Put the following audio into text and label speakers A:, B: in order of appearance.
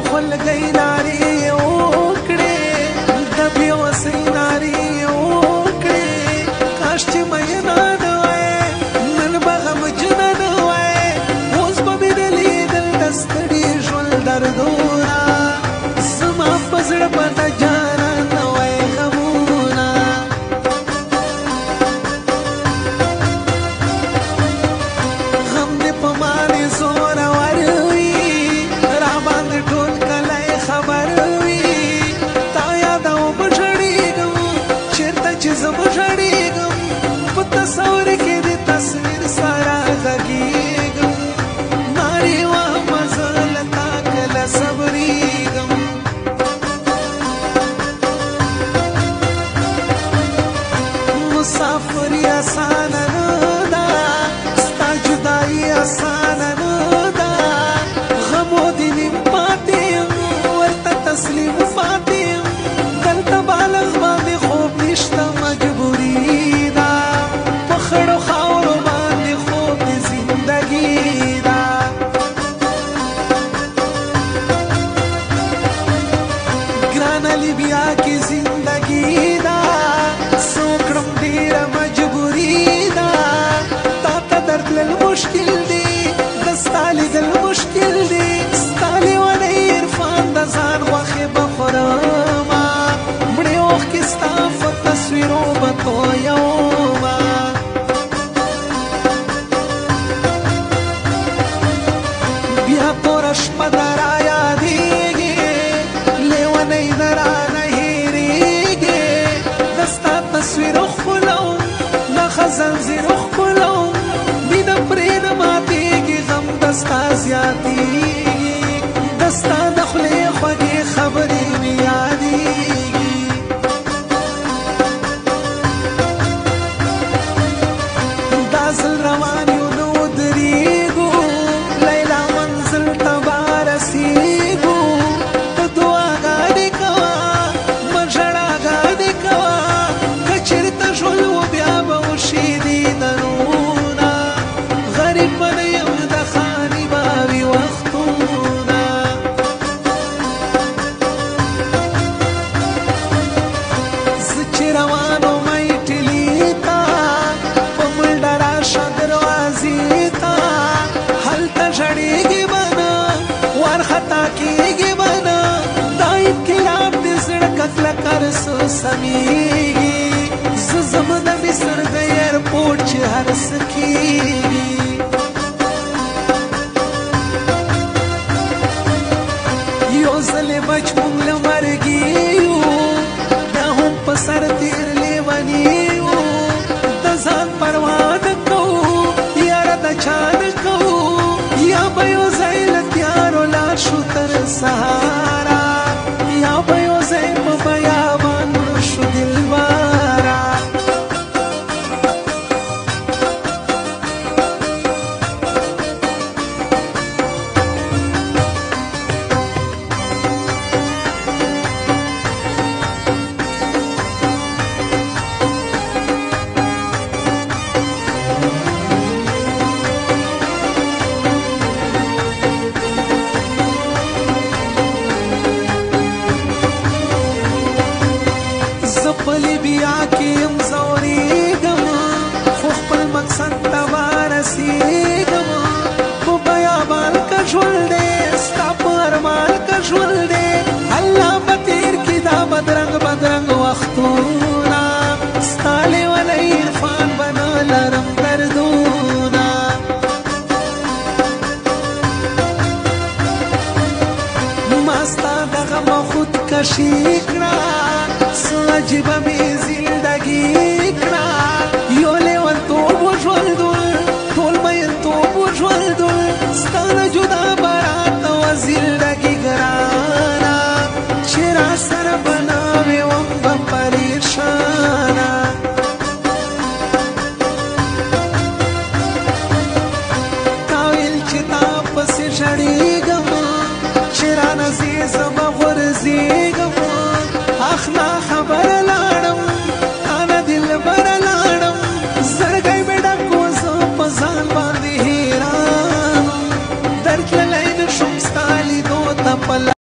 A: خلګۍ نارې وکړې د بېوسۍ نارې وکړې کاش چې میینه نه وای نن به غمجنه نه وای اوس به مې نه لیدل د ستړي ژوند دردونه زما په زړه به د جانان نه وای غمونه غم دې په ما دې زورور وي راباندې ټول کلی خبر وي تا یادوم ژړېږم چېرته چې زه به ژړېږم په تصور کې دې تصویر سره غږېږم نارې وهمه زه له تا کله صبرېږم مسافري اسانه نه ده ستا جدایي اسانه نه ده غمو دې نیم پاتې یم ورته تسلیم پاتې یم دلته بالغ باندې خوب نشته مجبوري ده په خړو خاورو باندې خوب د زندګي ده ګرانه لیبیا کې زندګي ده څه وکړم ډېره مجبوري ده تا ته درتلل مشکل دی د ستا لیدل مشکل دی ستا لیونی عرفان د ځان غوښې به خورمه مړې اوښکې ستا په تصویرو به تویومه بیا توره شپه ده را یادېږي لیونی نه رانه هېرېږي د ستا تصویر ښکلوم نښه زنځیر ښکلوم مینه پرې نه ماتېږي غم د ستا زیاتېږي د ستا د خولې خوږې خبرې مې یادېږي دا ځل روان یو نه ودرېږو لیلا منزل ته به رسېږو ته دعاګانې کوه مه ژړاګانې کوه که چېرته ژوند و بیا به وشي دیدنونه غریب به نه یم د خاني به وي وختونه زه چې روان وم ایټلي ته په منډه راشه دروازې ته هلته ژړېږي به نه وارخطا کېږي به نه دا انقلاب د زړه ککلکر سو سمیږي زه ځم د مصر د ایرپورټ چې هر څه کېږي یو ځلې بچ مونږ له مرګي یو بیا هم په سر تېر لیوني یو د ځان پروا نه کوو یاره د چا نه کوو یا به یو ځای له تیارو لاړ شو تر سهاره یا به یو ځای په بیابان مړه شو دلباره زه په لیبیا کې یم ځورېږم خو خپل مقصد ته به رسېږم په بیابان که ژوند دی ستا په ارمان که ژوند دی الله به تېر کړي دا بدرنګ بدرنګ وختونه ستا لیونی عرفان به نه لرم دردونه ما ستا د غمه خودکشي کړه څه عجیبه مې زندګي کړه یو لیونتوب وژولدل ټول میینتوب وژولدل ستا نه جدا به راته وه زندګي ګرانه چې را سره به نه وې وم به پریشانه تا ویل چې تا پسې ژړېږم چې رانه ځې زه به غورځېږم اخ نا خبره لاړم انا دلبره لاړم زړګی مې ډک و زه په ځان باندې حیران درتللی نه شم ستا لیدو ته په